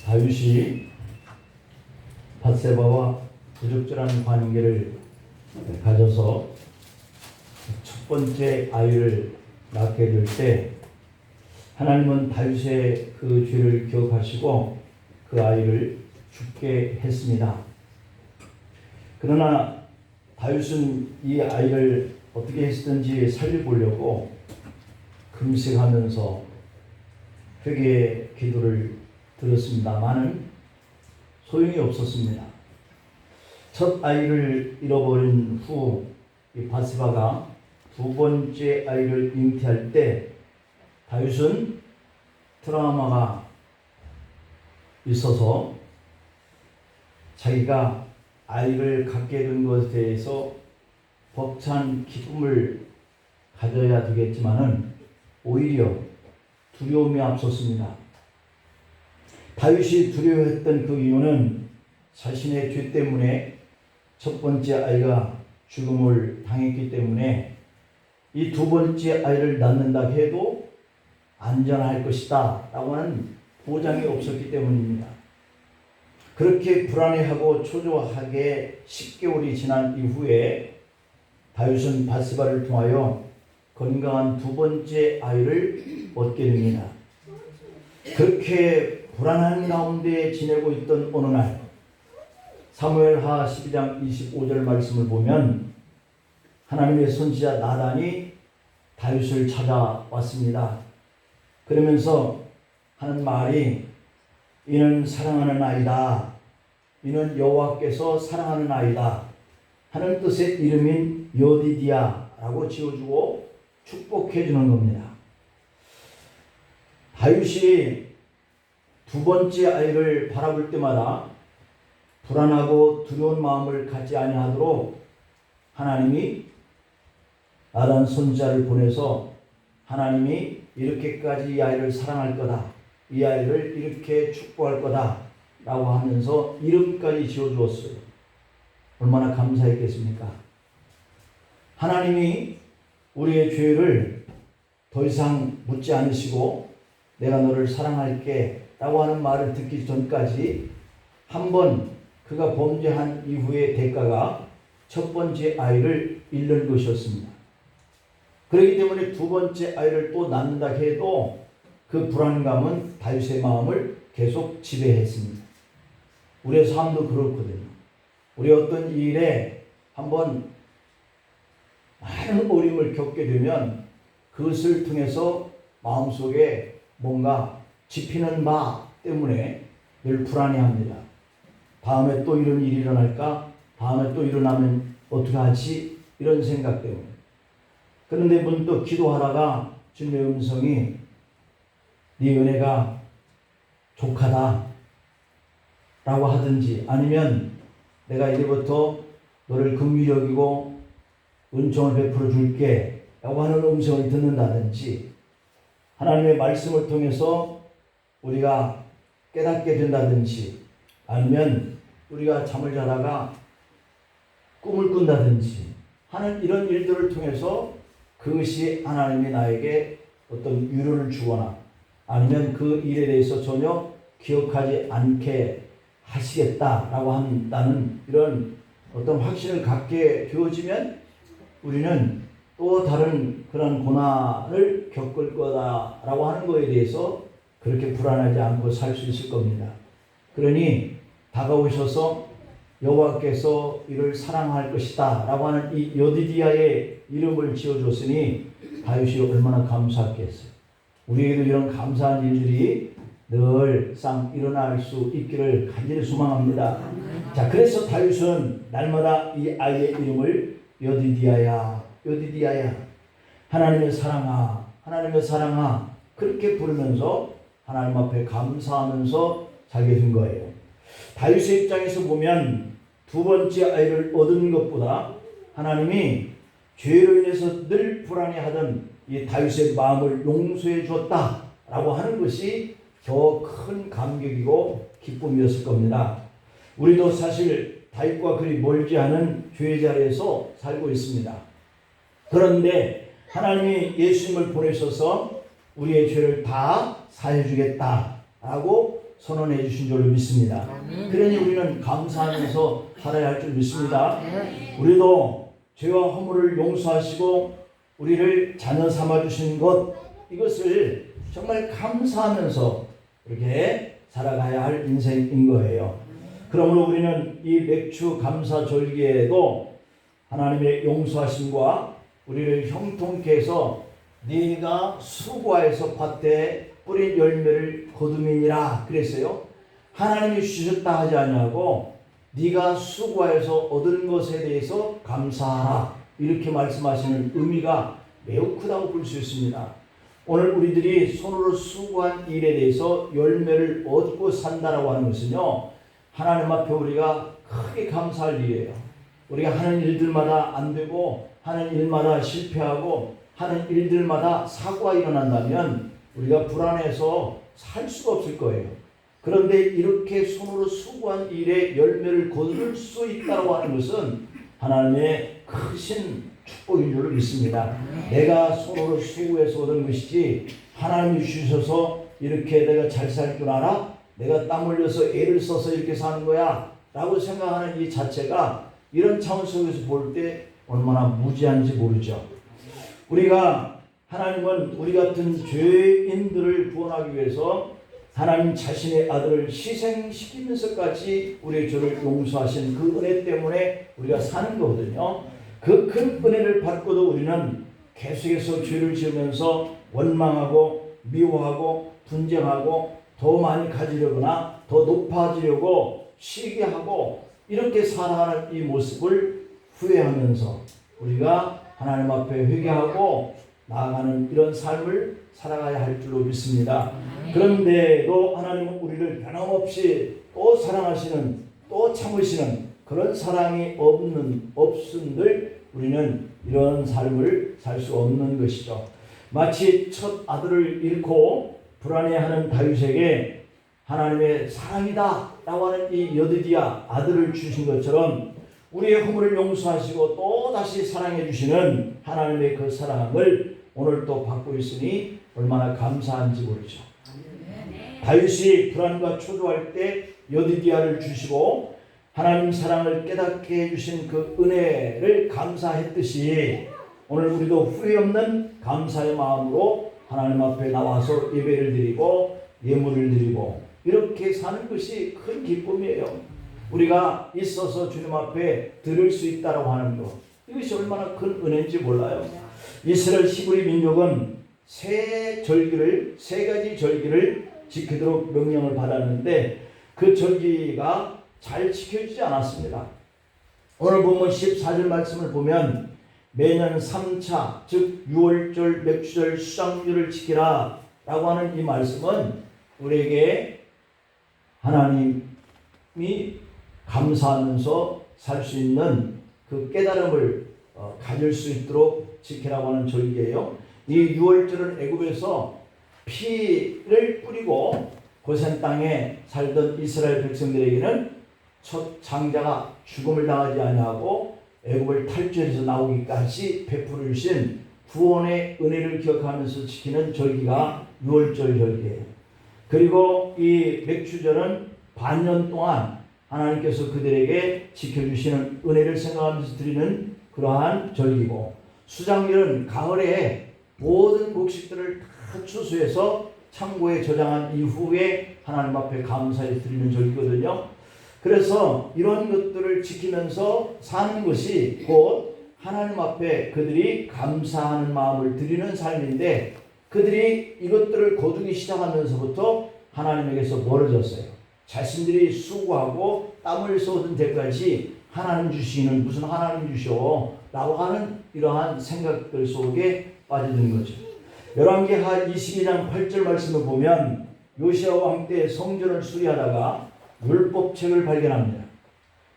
다윗이 밧세바와 부적절한 관계를 가져서 첫 번째 아이를 낳게 될 때 하나님은 다윗의 그 죄를 기억하시고 그 아이를 죽게 했습니다. 그러나 다윗은 이 아이를 어떻게 했든지 살려보려고 금식하면서 회개의 기도를 드렸습니다마는 소용이 없었습니다. 첫 아이를 잃어버린 후 이 밧세바가 두 번째 아이를 잉태할 때 다윗은 트라우마가 있어서 자기가 아이를 갖게 된 것에 대해서 벅찬 기쁨을 가져야 되겠지만은 오히려 두려움이 앞섰습니다. 다윗이 두려워했던 그 이유는 자신의 죄 때문에 첫 번째 아이가 죽음을 당했기 때문에 이 두 번째 아이를 낳는다 해도 안전할 것이다 라고 하는 보장이 없었기 때문입니다. 그렇게 불안해하고 초조하게 10개월이 지난 이후에 다윗은 밧세바를 통하여 건강한 두 번째 아이를 얻게 됩니다. 그렇게 불안한 가운데 지내고 있던 어느 날 사무엘하 12장 25절 말씀을 보면 하나님의 선지자 나단이 다윗을 찾아왔습니다. 그러면서 하는 말이 이는 사랑하는 아이다. 이는 여호와께서 사랑하는 아이다. 하는 뜻의 이름인 여디디야라고 지어주고 축복해 주는 겁니다. 다윗이 두 번째 아이를 바라볼 때마다 불안하고 두려운 마음을 갖지 아니하도록 하나님이 나단 선지자를 보내서 하나님이 이렇게까지 이 아이를 사랑할 거다. 이 아이를 이렇게 축복할 거다. 라고 하면서 이름까지 지어주었어요. 얼마나 감사했겠습니까? 하나님이 우리의 죄를 더 이상 묻지 않으시고 내가 너를 사랑할게 라고 하는 말을 듣기 전까지 한번 그가 범죄한 이후의 대가가 첫 번째 아이를 잃는 것이었습니다. 그렇기 때문에 두 번째 아이를 또 낳는다 해도 그 불안감은 다윗의 마음을 계속 지배했습니다. 우리의 삶도 그렇거든요. 우리 어떤 일에 한번 많은 어려움을 겪게 되면 그것을 통해서 마음속에 뭔가 짚히는 바 때문에 늘 불안해합니다. 다음에 또 이런 일이 일어날까? 다음에 또 일어나면 어떻게 하지? 이런 생각 때문에. 그런데 문득 기도하다가 주님의 음성이 네 은혜가 족하다 라고 하든지 아니면 내가 이제부터 너를 긍휼히 여기고 은총을 베풀어 줄게 라고 하는 음성을 듣는다든지 하나님의 말씀을 통해서 우리가 깨닫게 된다든지 아니면 우리가 잠을 자다가 꿈을 꾼다든지 하는 이런 일들을 통해서 그것이 하나님이 나에게 어떤 위로를 주거나 아니면 그 일에 대해서 전혀 기억하지 않게 하시겠다라고 한다는 이런 어떤 확신을 갖게 되어지면 우리는 또 다른 그런 고난을 겪을 거다라고 하는 것에 대해서 그렇게 불안하지 않고 살 수 있을 겁니다. 그러니 다가오셔서 여호와께서 이를 사랑할 것이다 라고 하는 이 여디디야의 이름을 지어줬으니 다윗이 얼마나 감사했겠어요. 우리에게도 이런 감사한 일들이 늘상 일어날 수 있기를 간절히 소망합니다. 자, 그래서 다윗은 날마다 이 아이의 이름을 여디디야야, 여디디야야, 하나님의 사랑아, 하나님의 사랑아 그렇게 부르면서 하나님 앞에 감사하면서 살게 된 거예요. 다윗의 입장에서 보면 두 번째 아이를 얻은 것보다 하나님이 죄로 인해서 늘 불안해하던 이 다윗의 마음을 용서해 주었다라고 하는 것이 더 큰 감격이고 기쁨이었을 겁니다. 우리도 사실 다윗과 그리 멀지 않은 죄의 자리에서 살고 있습니다. 그런데 하나님이 예수님을 보내셔서 우리의 죄를 다 사해 주겠다라고 선언해 주신 줄로 믿습니다. 그러니 우리는 감사하면서 살아야 할 줄 믿습니다. 우리도 죄와 허물을 용서하시고 우리를 자녀 삼아 주신 것, 이것을 정말 감사하면서 이렇게 살아가야 할 인생인 거예요. 그러므로 우리는 이 맥주 감사 절기에도 하나님의 용서하심과 우리를 형통케 해서 네가 수고하여서 밭에 뿌린 열매를 거두미니라 그랬어요. 하나님이 주셨다 하지 아니하고 네가 수고하여서 얻은 것에 대해서 감사하라, 이렇게 말씀하시는 의미가 매우 크다고 볼 수 있습니다. 오늘 우리들이 손으로 수고한 일에 대해서 열매를 얻고 산다라고 하는 것은요, 하나님 앞에 우리가 크게 감사할 일이에요. 우리가 하는 일들마다 안 되고 하는 일마다 실패하고 하는 일들마다 사고가 일어난다면 우리가 불안해서 살 수가 없을 거예요. 그런데 이렇게 손으로 수고한 일에 열매를 거둘 수 있다고 하는 것은 하나님의 크신 축복인 줄로 믿습니다. 내가 손으로 수고해서 얻은 것이지 하나님이 주셔서 이렇게 내가 잘 살 줄 알아? 내가 땀 흘려서 애를 써서 이렇게 사는 거야 라고 생각하는 이 자체가 이런 차원 속에서 볼 때 얼마나 무지한지 모르죠. 우리가, 하나님은 우리 같은 죄인들을 구원하기 위해서 하나님 자신의 아들을 희생시키면서까지 우리의 죄를 용서하신 그 은혜 때문에 우리가 사는 거거든요. 그 큰 은혜를 받고도 우리는 계속해서 죄를 지으면서 원망하고 미워하고 분쟁하고 더 많이 가지려거나 더 높아지려고 시기하고 이렇게 살아가는 이 모습을 후회하면서 우리가 하나님 앞에 회개하고 나아가는 이런 삶을 살아가야 할 줄로 믿습니다. 그런데도 하나님은 우리를 변함없이 또 사랑하시는, 또 참으시는 그런 사랑이 없음들 우리는 이런 삶을 살 수 없는 것이죠. 마치 첫 아들을 잃고 불안해하는 다윗에게 하나님의 사랑이다 라고 하는 이 여드디야 아들을 주신 것처럼 우리의 허물을 용서하시고 또 다시 사랑해 주시는 하나님의 그 사랑을 오늘 또 받고 있으니 얼마나 감사한지 모르죠. 다윗이 불안과 초조할 때 여드디야를 주시고 하나님 사랑을 깨닫게 해주신 그 은혜를 감사했듯이 오늘 우리도 후회 없는 감사의 마음으로 하나님 앞에 나와서 예배를 드리고 예물을 드리고 이렇게 사는 것이 큰 기쁨이에요. 우리가 있어서 주님 앞에 드릴 수 있다고 하는 것, 이것이 얼마나 큰 은혜인지 몰라요. 이스라엘 히브리 민족은 세 가지 절기를 지키도록 명령을 받았는데 그 절기가 잘 지켜지지 않았습니다. 오늘 보면 14절 말씀을 보면 매년 3차 즉 6월절, 맥주절, 수장절을 지키라 라고 하는 이 말씀은 우리에게 하나님이 감사하면서 살 수 있는 그 깨달음을 가질 수 있도록 지키라고 하는 절기예요. 이 6월절은 애굽에서 피를 뿌리고 고센 땅에 살던 이스라엘 백성들에게는 첫 장자가 죽음을 당하지 아니하고 애굽을 탈출해서 나오기까지 베풀어 주신 구원의 은혜를 기억하면서 지키는 절기가 6월절 절기예요. 그리고 이 맥주절은 반년 동안 하나님께서 그들에게 지켜주시는 은혜를 생각하면서 드리는 그러한 절기고, 수장절은 가을에 모든 곡식들을 다 추수해서 창고에 저장한 이후에 하나님 앞에 감사해 드리는 절기거든요. 그래서 이런 것들을 지키면서 사는 것이 곧 하나님 앞에 그들이 감사하는 마음을 드리는 삶인데, 그들이 이것들을 거두기 시작하면서부터 하나님에게서 멀어졌어요. 자신들이 수고하고 땀을 쏟은 데까지 하나님 주시는, 무슨 하나님 주셔 라고 하는 이러한 생각들 속에 빠져드는 거죠. 열왕기하 22장 8절 말씀을 보면 요시야 왕 때 성전을 수리하다가 율법책을 발견합니다.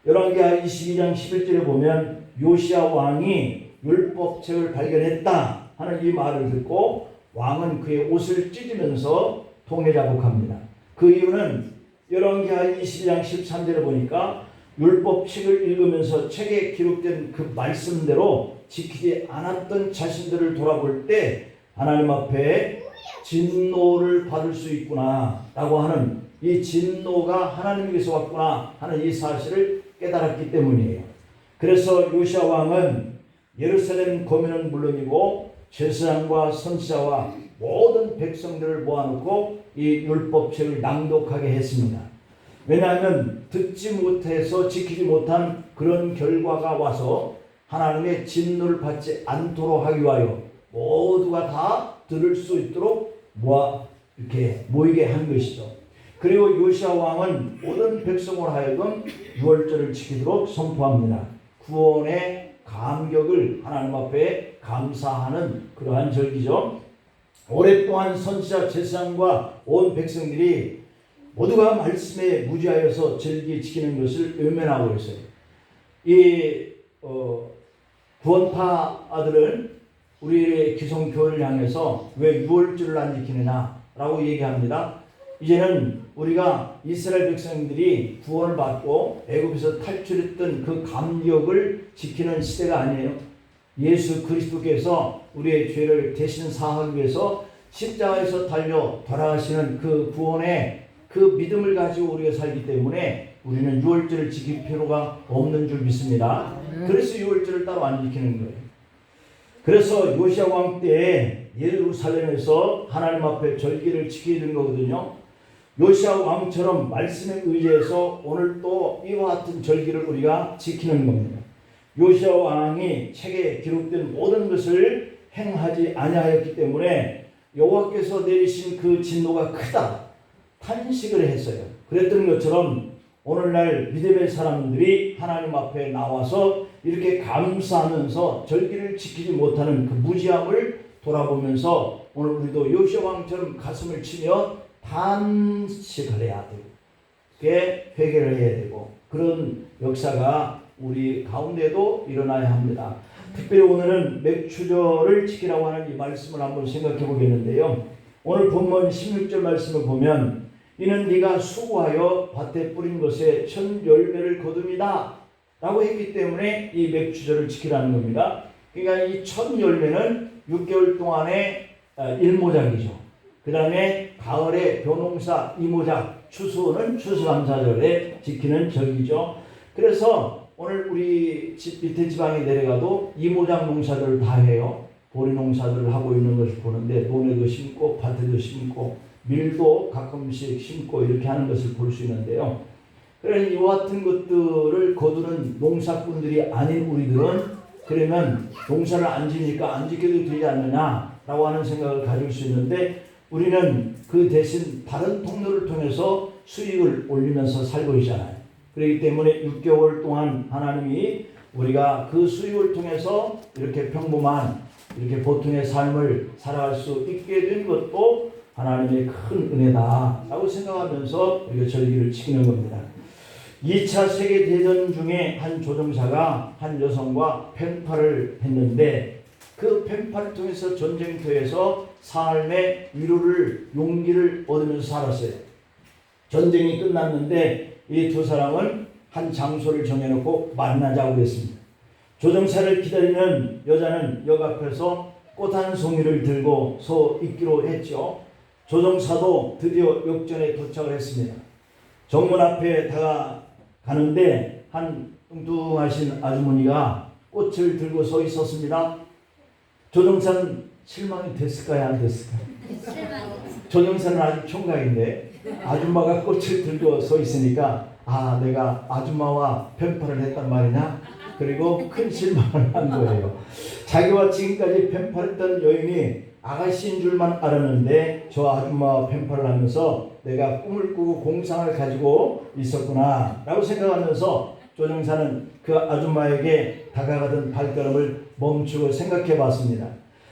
열왕기하 22장 11절에 보면 요시야 왕이 율법책을 발견했다 하는 이 말을 듣고 왕은 그의 옷을 찢으면서 통에 자복합니다. 그 이유는 열왕기하 22장 13절에 보니까 율법책을 읽으면서 책에 기록된 그 말씀대로 지키지 않았던 자신들을 돌아볼 때 하나님 앞에 진노를 받을 수 있구나 라고 하는 이 진노가 하나님에게서 왔구나 하는 이 사실을 깨달았기 때문이에요. 그래서 요시야 왕은 예루살렘 거민은 물론이고 제사장과 선지자와 모든 백성들을 모아놓고 이 율법책을 낭독하게 했습니다. 왜냐하면 듣지 못해서 지키지 못한 그런 결과가 와서 하나님의 진노를 받지 않도록 하기 위하여 모두가 다 들을 수 있도록 이렇게 모이게 한 것이죠. 그리고 요시야 왕은 모든 백성으로 하여금 유월절을 지키도록 선포합니다. 구원의 감격을 하나님 앞에 감사하는 그러한 절기죠. 오랫동안 선지자 제사장과 온 백성들이 모두가 말씀에 무지하여서 절기 지키는 것을 외면하고 있어요. 이 구원파들은 우리의 기성교회를 향해서 왜 유월절을 안 지키느냐라고 얘기합니다. 이제는 우리가 이스라엘 백성들이 구원을 받고 애굽에서 탈출했던 그 감격을 지키는 시대가 아니에요. 예수 그리스도께서 우리의 죄를 대신 사하기 위해서 십자가에서 달려 돌아가시는 그 구원의 그 믿음을 가지고 우리가 살기 때문에 우리는 유월절을 지킬 필요가 없는 줄 믿습니다. 그래서 유월절을 따로 안 지키는 거예요. 그래서 요시야 왕 때 예루살렘에서 하나님 앞에 절기를 지키게 된 거거든요. 요시야 왕처럼 말씀에 의지해서 오늘 또 이와 같은 절기를 우리가 지키는 겁니다. 요시야 왕이 책에 기록된 모든 것을 행하지 아니하였기 때문에 여호와께서 내리신 그 진노가 크다 탄식을 했어요. 그랬던 것처럼 오늘날 믿음의 사람들이 하나님 앞에 나와서 이렇게 감사하면서 절기를 지키지 못하는 그 무지함을 돌아보면서 오늘 우리도 요시야 왕처럼 가슴을 치며 탄식을 해야 되고 그게 회개를 해야 되고 그런 역사가 우리 가운데도 일어나야 합니다. 특별히 오늘은 맥추절을 지키라고 하는 이 말씀을 한번 생각해 보겠는데요. 오늘 본문 16절 말씀을 보면 이는 네가 수고하여 밭에 뿌린 것에 첫 열매를 거둠이다 라고 했기 때문에 이 맥추절을 지키라는 겁니다. 그러니까 이 첫 열매는 6개월 동안의 일모작이죠. 그 다음에 가을에 벼농사 이모작, 추수는 추수감사절에 지키는 절기죠. 그래서 오늘 우리 집 밑에 지방에 내려가도 이모작 농사들을 다 해요. 보리 농사들을 하고 있는 것을 보는데 논에도 심고 밭에도 심고 밀도 가끔씩 심고 이렇게 하는 것을 볼 수 있는데요. 그러니 이와 같은 것들을 거두는 농사꾼들이 아닌 우리들은 그러면 농사를 안 지니까 안 지켜도 되지 않느냐라고 하는 생각을 가질 수 있는데 우리는 그 대신 다른 통로를 통해서 수익을 올리면서 살고 있잖아요. 그렇기 때문에 6개월 동안 하나님이 우리가 그 수익을 통해서 이렇게 평범한 이렇게 보통의 삶을 살아갈 수 있게 된 것도 하나님의 큰 은혜다라고 생각하면서 우리가 절기를 지키는 겁니다. 2차 세계대전 중에 한 조종사가 한 여성과 펜팔을 했는데 그 펜팔을 통해서 전쟁터에서 삶의 위로를 용기를 얻으면서 살았어요. 전쟁이 끝났는데 이 두 사람은 한 장소를 정해놓고 만나자고 했습니다. 조종사를 기다리는 여자는 역 앞에서 꽃 한 송이를 들고 서 있기로 했죠. 조종사도 드디어 역전에 도착을 했습니다. 정문 앞에 다가가는데 한 뚱뚱하신 아주머니가 꽃을 들고 서 있었습니다. 조종사는 실망이 됐을까요? 안 됐을까요? 조종사는 아주 총각인데 아줌마가 꽃을 들고 서 있으니까 아 내가 아줌마와 펜팔을 했단 말이냐? 그리고 큰 실망을 한 거예요. 자기와 지금까지 펜팔했던 여인이 아가씨인 줄만 알았는데 저 아줌마와 펜팔을 하면서 내가 꿈을 꾸고 공상을 가지고 있었구나 라고 생각하면서 조종사는 그 아줌마에게 다가가던 발걸음을 멈추고 생각해 봤습니다.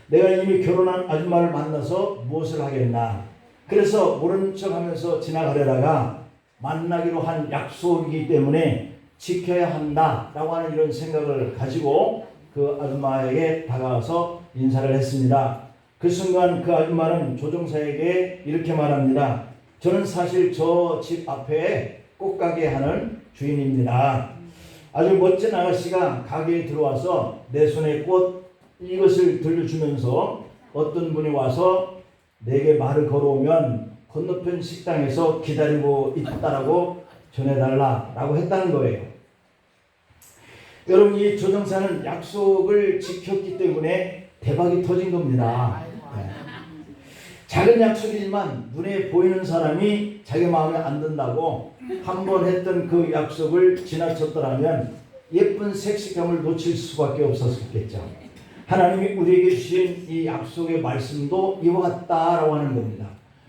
내가 이미 결혼한 아줌마를 만나서 무엇을 하겠나. 그래서 모른 척하면서 지나가려다가 만나기로 한 약속이기 때문에 지켜야 한다라고 하는 이런 생각을 가지고 그 아줌마에게 다가와서 인사를 했습니다. 그 순간 그 아줌마는 조종사에게 이렇게 말합니다. 저는 사실 저 집 앞에 꽃가게 하는 주인입니다. 아주 멋진 아가씨가 가게에 들어와서 내 손에 꽃 이것을 들려주면서 어떤 분이 와서 내게 말을 걸어오면 건너편 식당에서 기다리고 있다라고 전해달라라고 했다는 거예요. 여러분, 이 조정사는 약속을 지켰기 때문에 대박이 터진 겁니다. 네. 작은 약속이지만 눈에 보이는 사람이 자기 마음에 안 든다고 한 번 했던 그 약속을 지나쳤더라면 예쁜 섹시감을 놓칠 수밖에 없었겠죠. 하나님이 우리에게 주신 이 약속의 말씀도 이와 같다라고 하는 겁니다.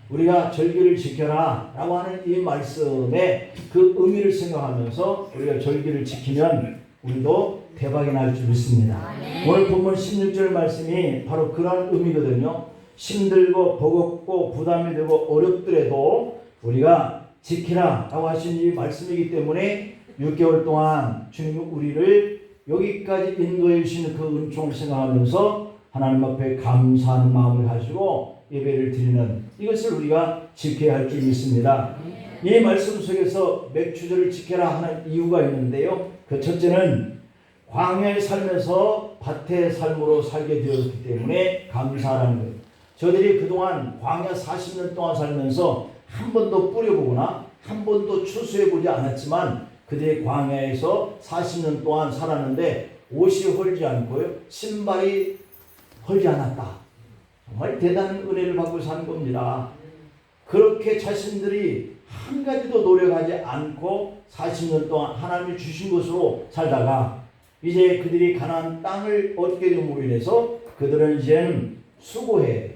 우리가 절기를 지켜라 라고 하는 이 말씀의 그 의미를 생각하면서 우리가 절기를 지키면 우리도 대박이 날 줄 믿습니다. 오늘 본문 16절 말씀이 바로 그런 의미거든요. 힘들고 버겁고 부담이 되고 어렵더라도 우리가 지키라 라고 하신 이 말씀이기 때문에 6개월 동안 주님이 우리를 여기까지 인도해 주시는 그 은총을 생각하면서 하나님 앞에 감사하는 마음을 가지고 예배를 드리는 이것을 우리가 지켜야 할 줄 믿습니다. 이 말씀 속에서 맥추절을 지켜라 하는 이유가 있는데요. 그 첫째는 광야에 살면서 밭의 삶으로 살게 되었기 때문에 감사하라는 거예요. 저들이 그동안 광야 40년 동안 살면서 한 번도 뿌려보거나 한 번도 추수해보지 않았지만 그들이 광야에서 40년 동안 살았는데 옷이 헐지 않고요. 신발이 헐지 않았다. 정말 대단한 은혜를 받고 사는 겁니다. 그렇게 자신들이 한 가지도 노력하지 않고 40년 동안 하나님이 주신 것으로 살다가 이제 그들이 가나안 땅을 얻게 됨으로 인해서 그들은 이제는 수고해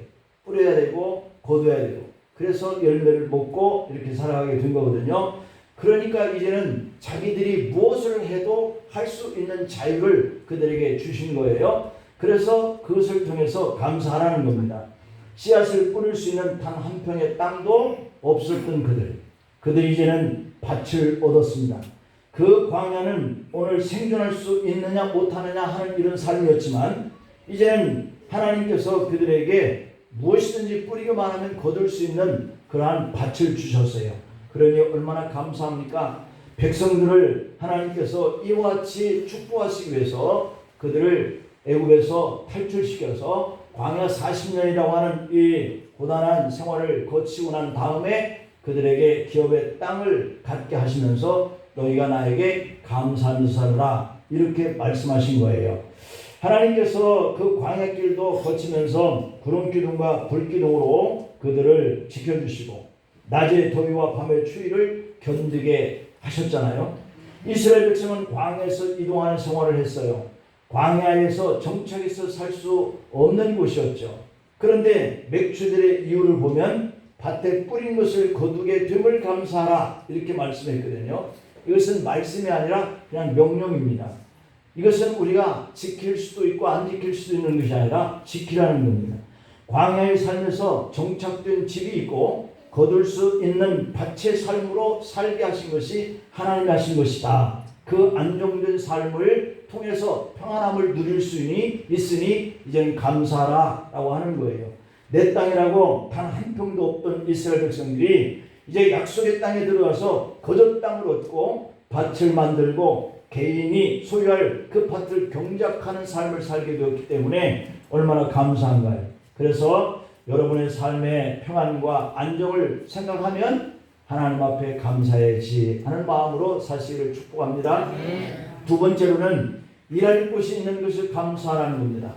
뿌려야 되고 거둬야 되고 그래서 열매를 먹고 이렇게 살아가게 된 거거든요. 그러니까 이제는 자기들이 무엇을 해도 할 수 있는 자유를 그들에게 주신 거예요. 그래서 그것을 통해서 감사하라는 겁니다. 씨앗을 뿌릴 수 있는 단 한 평의 땅도 없었던 그들이 이제는 밭을 얻었습니다. 그 광야는 오늘 생존할 수 있느냐 못하느냐 하는 이런 삶이었지만 이제는 하나님께서 그들에게 무엇이든지 뿌리기만 하면 거둘 수 있는 그러한 밭을 주셨어요. 그러니 얼마나 감사합니까? 백성들을 하나님께서 이와 같이 축복하시기 위해서 그들을 애굽에서 탈출시켜서 광야 40년이라고 하는 이 고단한 생활을 거치고 난 다음에 그들에게 기업의 땅을 갖게 하시면서 너희가 나에게 감사하는 사람이라 이렇게 말씀하신 거예요. 하나님께서 그 광야길도 거치면서 구름기둥과 불기둥으로 그들을 지켜주시고 낮의 더위와 밤의 추위를 견디게 하셨잖아요. 이스라엘 백성은 광야에서 이동하는 생활을 했어요. 광야에서 정착해서 살 수 없는 곳이었죠. 그런데 맥주들의 이유를 보면 밭에 뿌린 것을 거두게 됨을 감사하라 이렇게 말씀했거든요. 이것은 말씀이 아니라 그냥 명령입니다. 이것은 우리가 지킬 수도 있고 안 지킬 수도 있는 것이 아니라 지키라는 겁니다. 광야에 살면서 정착된 집이 있고 거둘 수 있는 밭의 삶으로 살게 하신 것이 하나님이 하신 것이다. 그 안정된 삶을 통해서 평안함을 누릴 수 있으니 이제는 감사하라 라고 하는 거예요. 내 땅이라고 단 한 평도 없던 이스라엘 백성들이 이제 약속의 땅에 들어가서 거저 땅을 얻고 밭을 만들고 개인이 소유할 그 밭을 경작하는 삶을 살게 되었기 때문에 얼마나 감사한가요. 그래서 여러분의 삶의 평안과 안정을 생각하면 하나님 앞에 감사해야지 하는 마음으로 사시기를 축복합니다. 두 번째로는 일할 곳이 있는 것을 감사하라는 겁니다.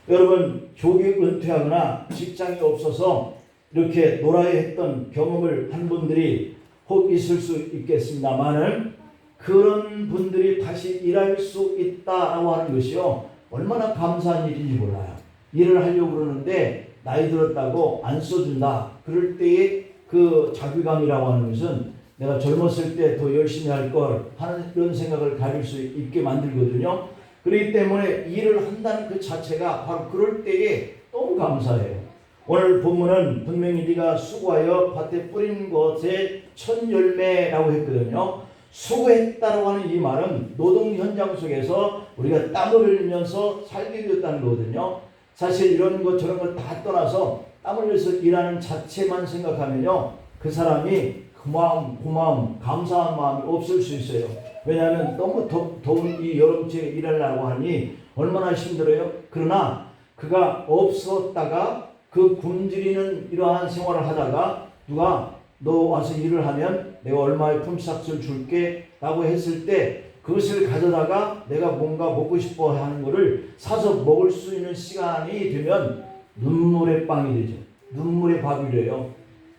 여러분 조기 은퇴하거나 직장이 없어서 이렇게 놀아야 했던 경험을 한 분들이 혹 있을 수 있겠습니다만은 그런 분들이 다시 일할 수 있다라고 하는 것이요 얼마나 감사한 일인지 몰라요. 일을 하려고 그러는데 나이 들었다고 안 써준다. 그럴 때의 그 자괴감이라고 하는 것은 내가 젊었을 때 더 열심히 할 걸 하는 이런 생각을 가질 수 있게 만들거든요. 그렇기 때문에 일을 한다는 그 자체가 바로 그럴 때에 너무 감사해요. 오늘 본문은 분명히 네가 수고하여 밭에 뿌린 것의 첫 열매라고 했거든요. 수고했다라고 하는 이 말은 노동 현장 속에서 우리가 땀을 흘리면서 살게 되었다는 거거든요. 사실 이런 것 저런 걸 다 떠나서 땀을 흘려서 일하는 자체만 생각하면요 그 사람이 그 마음, 고마움, 감사한 마음이 없을 수 있어요. 왜냐하면 너무 더운 이 여름철에 일하려고 하니 얼마나 힘들어요. 그러나 그가 없었다가 그 굶주리는 이러한 생활을 하다가 누가 너 와서 일을 하면 내가 얼마의 품삯을 줄게 라고 했을 때 그것을 가져다가 내가 뭔가 먹고 싶어 하는 거를 사서 먹을 수 있는 시간이 되면 눈물의 빵이 되죠. 눈물의 밥이 돼요.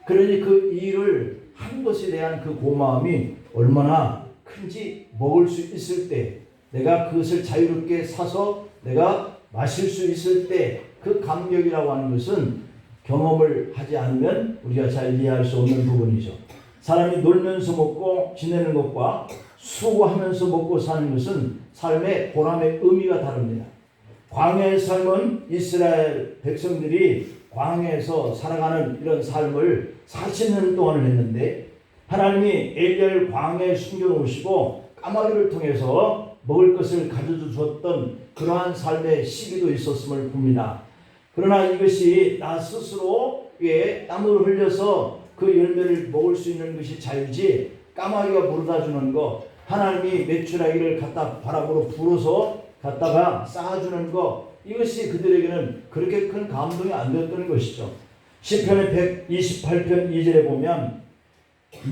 그러니 그 일을 한 것에 대한 그 고마움이 얼마나 큰지 먹을 수 있을 때, 내가 그것을 자유롭게 사서 내가 마실 수 있을 때 그 감격이라고 하는 것은 경험을 하지 않으면 우리가 잘 이해할 수 없는 부분이죠. 사람이 놀면서 먹고 지내는 것과 수고하면서 먹고 사는 것은 삶의 보람의 의미가 다릅니다. 광야의 삶은 이스라엘 백성들이 광야에서 살아가는 이런 삶을 40년 동안을 했는데 하나님이 엘리야를 광야에 숨겨놓으시고 까마귀를 통해서 먹을 것을 가져다 주었던 그러한 삶의 시기도 있었음을 봅니다. 그러나 이것이 나 스스로의 땀을 흘려서 그 열매를 먹을 수 있는 것이 자유지, 까마귀가 물어다 주는 것, 하나님이 메추라기를 갖다 바람으로 불어서 갖다가 쌓아주는 것, 이것이 그들에게는 그렇게 큰 감동이 안 되었던 것이죠. 시편의 128편 2절에 보면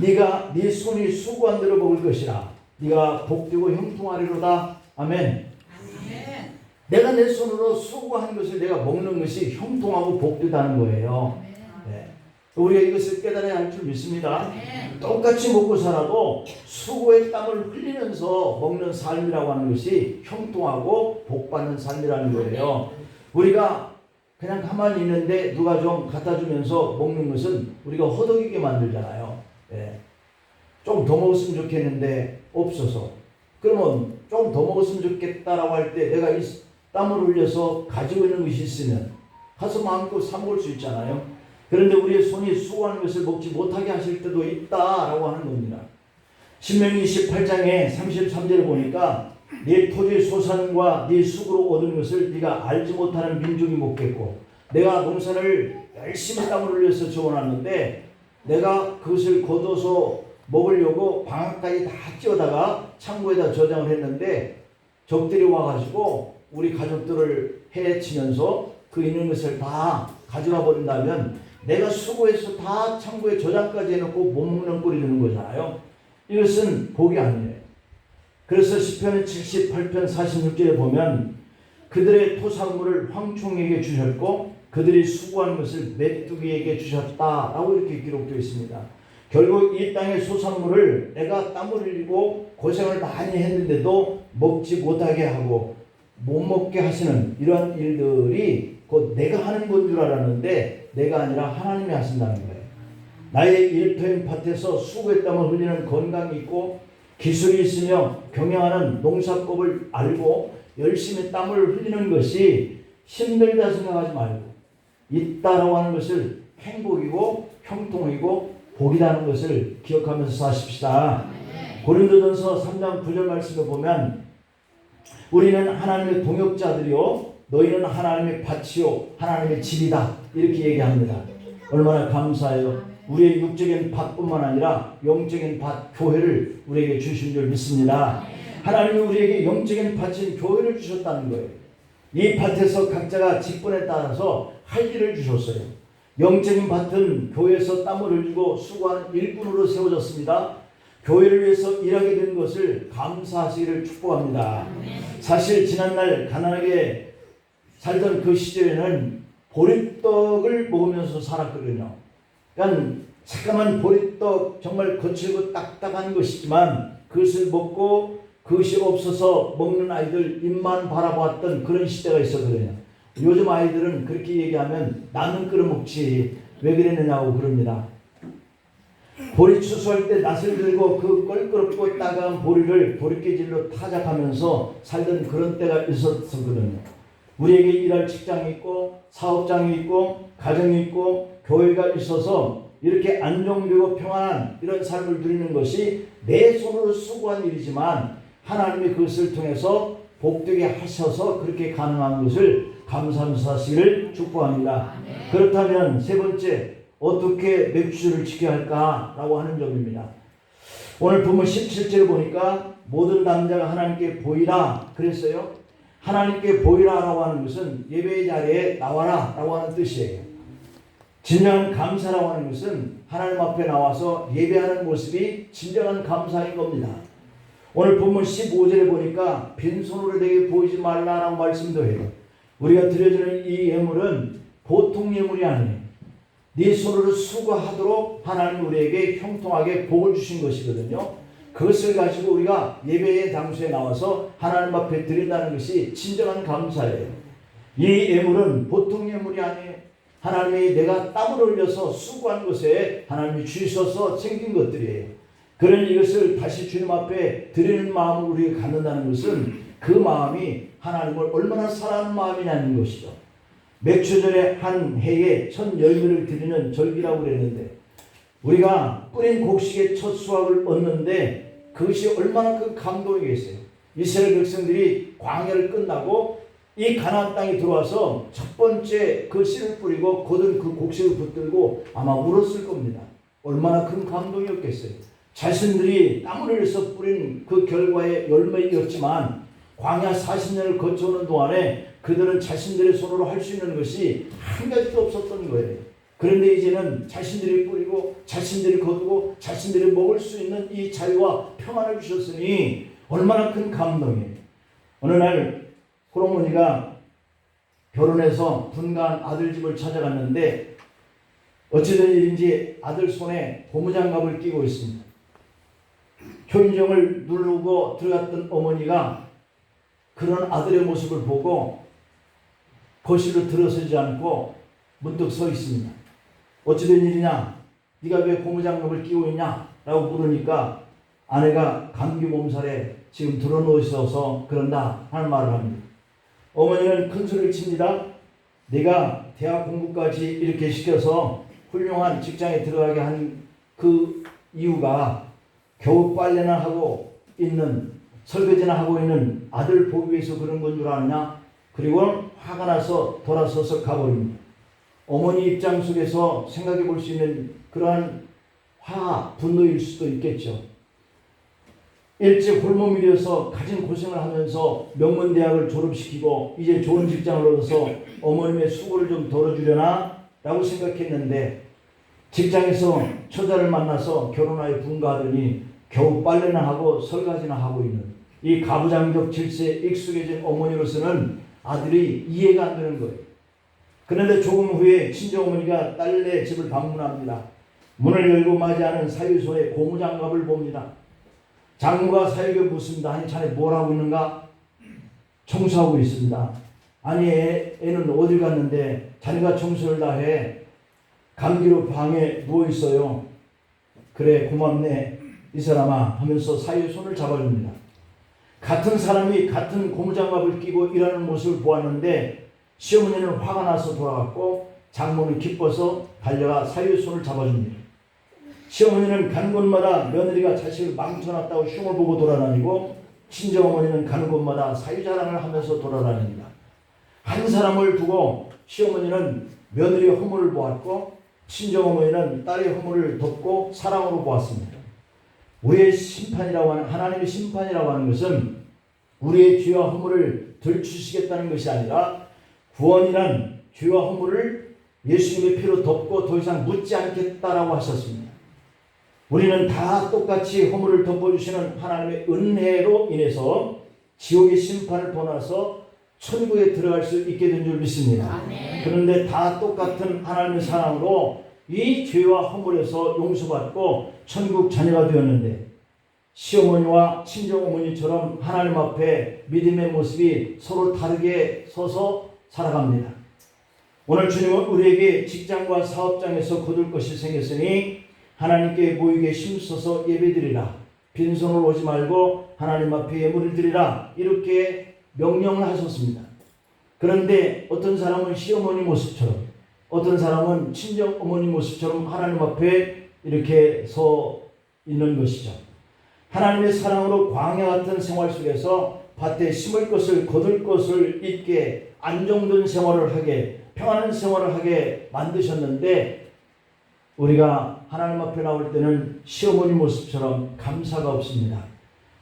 네가 네 손이 수고한 대로 먹을 것이라 네가 복되고 형통하리로다. 아멘. 내가 내 손으로 수고한 것을 내가 먹는 것이 형통하고 복되다는 거예요. 네. 우리가 이것을 깨달아야 할 줄 믿습니다. 똑같이 먹고 살아도 수고의 땀을 흘리면서 먹는 삶이라고 하는 것이 형통하고 복받는 삶이라는 거예요. 우리가 그냥 가만히 있는데 누가 좀 갖다 주면서 먹는 것은 우리가 허덕이게 만들잖아요. 네. 좀 더 먹었으면 좋겠는데 없어서, 그러면 좀 더 먹었으면 좋겠다라고 할 때 내가 이 땀을 흘려서 가지고 있는 것이 있으면 가서 마음껏 사 먹을 수 있잖아요. 그런데 우리의 손이 수고하는 것을 먹지 못하게 하실 때도 있다라고 하는 겁니다. 신명기 28장에 33절에 보니까 네 토지 소산과 네 수고로 얻은 것을 네가 알지 못하는 민족이 먹겠고, 내가 농사를 열심히 땀을 흘려서 지어놨는데 내가 그것을 걷어서 먹으려고 방앗까지 다 찧어다가 창고에다 저장을 했는데 적들이 와가지고 우리 가족들을 해치면서 그 있는 것을 다 가져가 버린다면 내가 수고해서 다 창고에 저장까지 해놓고 못 먹는 꼴이 되는 거잖아요. 이것은 복이 아니에요. 그래서 시편 78편 46절에 보면 그들의 토산물을 황충에게 주셨고 그들이 수고한 것을 메뚜기에게 주셨다라고 이렇게 기록되어 있습니다. 결국 이 땅의 소산물을 내가 땀을 흘리고 고생을 많이 했는데도 먹지 못하게 하고 못 먹게 하시는 이런 일들이 곧 내가 하는 건 줄 알았는데 내가 아니라 하나님이 하신다는 거예요. 나의 일터인 밭에서 수고의 땀을 흘리는 건강이 있고 기술이 있으며 경영하는 농사법을 알고 열심히 땀을 흘리는 것이 힘들다 생각하지 말고 있다라고 하는 것을 행복이고 형통이고 복이라는 것을 기억하면서 사십시다. 고린도전서 3장 9절 말씀을 보면 우리는 하나님의 동역자들이요 너희는 하나님의 밭이요 하나님의 집이다 이렇게 얘기합니다. 얼마나 감사해요. 우리의 육적인 밭뿐만 아니라 영적인 밭 교회를 우리에게 주신 줄 믿습니다. 하나님이 우리에게 영적인 밭인 교회를 주셨다는 거예요. 이 밭에서 각자가 직분에 따라서 할 일을 주셨어요. 영적인 밭은 교회에서 땀을 흘리고 수고하는 일꾼으로 세워졌습니다. 교회를 위해서 일하게 된 것을 감사하시기를 축복합니다. 사실 지난날 가난하게 살던 그 시절에는 보리떡을 먹으면서 살았거든요. 그러니까 새까만 보리떡 정말 거칠고 딱딱한 것이지만 그것을 먹고 그것이 없어서 먹는 아이들 입만 바라보았던 그런 시대가 있었거든요. 요즘 아이들은 그렇게 얘기하면 나는 끓여먹지 왜 그랬느냐고 그럽니다. 보리 추수할 때 낫을 들고 그 껄끄럽고 따가운 보리를 보리깨질로 타작하면서 살던 그런 때가 있었거든요. 우리에게 일할 직장이 있고 사업장이 있고 가정이 있고 교회가 있어서 이렇게 안정되고 평안한 이런 삶을 누리는 것이 내 손으로 수고한 일이지만 하나님이 그것을 통해서 복되게 하셔서 그렇게 가능한 것을 감사하면서 사실을 축복합니다. 그렇다면 세 번째, 어떻게 맥주를 지켜야 할까라고 하는 점입니다. 오늘 본문 17절에 보니까 모든 남자가 하나님께 보이라 그랬어요. 하나님께 보이라라고 하는 것은 예배의 자리에 나와라 라고 하는 뜻이에요. 진정한 감사라고 하는 것은 하나님 앞에 나와서 예배하는 모습이 진정한 감사인 겁니다. 오늘 본문 15절에 보니까 빈손으로 내게 보이지 말라라고 말씀도 해요. 우리가 드려지는 이 예물은 보통 예물이 아니에요. 네 손으로 수고하도록 하나님 우리에게 형통하게 복을 주신 것이거든요. 그것을 가지고 우리가 예배의 장소에 나와서 하나님 앞에 드린다는 것이 진정한 감사예요. 이 예물은 보통 예물이 아니에요. 하나님이 내가 땀을 흘려서 수고한 것에 하나님이 주셔서 생긴 것들이에요. 그러니 이것을 다시 주님 앞에 드리는 마음을 우리가 갖는다는 것은 그 마음이 하나님을 얼마나 사랑하는 마음이냐는 것이죠. 맥주 전에 한 해에 첫 열매를 드리는 절기라고 그랬는데 우리가 뿌린 곡식의 첫 수확을 얻는데 그것이 얼마나 큰 감동이겠어요. 이스라엘 백성들이 광야를 끝나고 이 가나안 땅에 들어와서 첫 번째 그 씨를 뿌리고 거둔 그 곡식을 붙들고 아마 울었을 겁니다. 얼마나 큰 감동이었겠어요. 자신들이 땀을 흘려서 뿌린 그 결과의 열매였지만 광야 40년을 거쳐오는 동안에 그들은 자신들의 손으로 할 수 있는 것이 한 가지도 없었던 거예요. 그런데 이제는 자신들이 뿌리고 자신들이 거두고 자신들이 먹을 수 있는 이 자유와 평안을 주셨으니 얼마나 큰 감동이에요. 어느 날 호르몬이가 결혼해서 분가한 아들 집을 찾아갔는데 어찌된 일인지 아들 손에 고무장갑을 끼고 있습니다. 효인정을 누르고 들어갔던 어머니가 그런 아들의 모습을 보고 거실로 들어서지 않고 문득 서 있습니다. 어찌된 일이냐? 네가 왜 고무장갑을 끼고 있냐? 라고 물으니까 아내가 감기 몸살에 지금 들어누워있어서 그런다 하는 말을 합니다. 어머니는 큰 소리를 칩니다. 내가 대학 공부까지 이렇게 시켜서 훌륭한 직장에 들어가게 한 그 이유가 겨우 빨래나 하고 있는 설거지나 하고 있는 아들 보기 위해서 그런 건 줄 아느냐? 그리고 화가 나서 돌아서서 가버립니다. 어머니 입장 속에서 생각해 볼 수 있는 그러한 분노일 수도 있겠죠. 일찍 홀몸이려서 가진 고생을 하면서 명문대학을 졸업시키고 이제 좋은 직장을 얻어서 어머님의 수고를 좀 덜어주려나? 라고 생각했는데 직장에서 처자를 만나서 결혼하여 분가하더니 겨우 빨래나 하고 설거지나 하고 있는 이 가부장적 질서에 익숙해진 어머니로서는 아들이 이해가 안 되는 거예요. 그런데 조금 후에 친정어머니가 딸네 집을 방문합니다. 문을 열고 맞이하는 사위 손에 고무장갑을 봅니다. 장모가 사위에게 묻습니다. 아니 자네 뭘 하고 있는가? 청소하고 있습니다. 아니 애는 어딜 갔는데 자네가 청소를 다 해. 감기로 방에 누워있어요. 그래 고맙네 이 사람아 하면서 사위의 손을 잡아줍니다. 같은 사람이 같은 고무장갑을 끼고 일하는 모습을 보았는데 시어머니는 화가 나서 돌아갔고 장모는 기뻐서 달려가 사위의 손을 잡아줍니다. 시어머니는 가는 곳마다 며느리가 자식을 망쳐놨다고 흉을 보고 돌아다니고 친정어머니는 가는 곳마다 사위 자랑을 하면서 돌아다닙니다. 한 사람을 두고 시어머니는 며느리의 허물을 보았고 친정어머니는 딸의 허물을 덮고 사랑으로 보았습니다. 우리의 심판이라고 하는 하나님의 심판이라고 하는 것은 우리의 죄와 허물을 들추시겠다는 것이 아니라 구원이란 죄와 허물을 예수님의 피로 덮고 더 이상 묻지 않겠다라고 하셨습니다. 우리는 다 똑같이 허물을 덮어주시는 하나님의 은혜로 인해서 지옥의 심판을 떠나서 천국에 들어갈 수 있게 된 줄 믿습니다. 그런데 다 똑같은 하나님의 사랑으로 이 죄와 허물에서 용서받고 천국 자녀가 되었는데 시어머니와 친정어머니처럼 하나님 앞에 믿음의 모습이 서로 다르게 서서 살아갑니다. 오늘 주님은 우리에게 직장과 사업장에서 거둘 것이 생겼으니 하나님께 모이게 힘써서 예배드리라. 빈손으로 오지 말고 하나님 앞에 예물을 드리라. 이렇게 명령을 하셨습니다. 그런데 어떤 사람은 시어머니 모습처럼 어떤 사람은 친정어머니 모습처럼 하나님 앞에 이렇게 서 있는 것이죠. 하나님의 사랑으로 광야 같은 생활 속에서 밭에 심을 것을 거둘 것을 잊게 안정된 생활을 하게 평안한 생활을 하게 만드셨는데 우리가 하나님 앞에 나올 때는 시어머니 모습처럼 감사가 없습니다.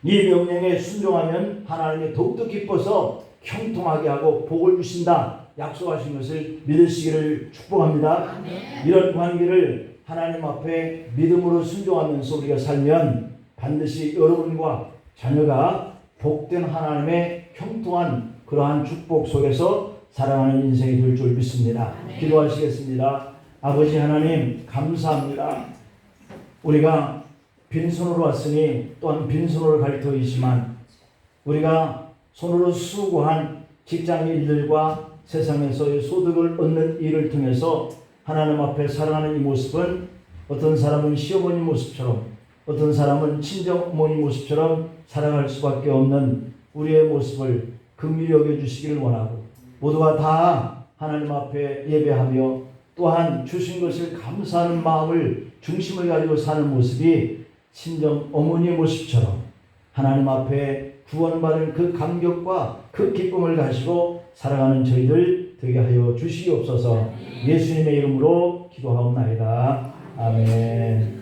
이 명령에 순종하면 하나님이 더욱더 기뻐서 형통하게 하고 복을 주신다. 약속하신 것을 믿으시기를 축복합니다. 이런 관계를 하나님 앞에 믿음으로 순종하면서 우리가 살면 반드시 여러분과 자녀가 복된 하나님의 형통한 그러한 축복 속에서 살아가는 인생이 될 줄 믿습니다. 기도하시겠습니다. 아버지 하나님 감사합니다. 우리가 빈손으로 왔으니 또한 빈손으로 갈 터이지만 우리가 손으로 수고한 직장 일들과 세상에서의 소득을 얻는 일을 통해서 하나님 앞에 살아가는 이 모습은 어떤 사람은 시어머니 모습처럼 어떤 사람은 친정어머니 모습처럼 살아갈 수밖에 없는 우리의 모습을 긍휼히 여겨주시기를 원하고 모두가 다 하나님 앞에 예배하며 또한 주신 것을 감사하는 마음을 중심을 가지고 사는 모습이 친정어머니의 모습처럼 하나님 앞에 구원받은 그 감격과 그 기쁨을 가지고 살아가는 저희들 되게 하여 주시옵소서. 예수님의 이름으로 기도하옵나이다. 아멘.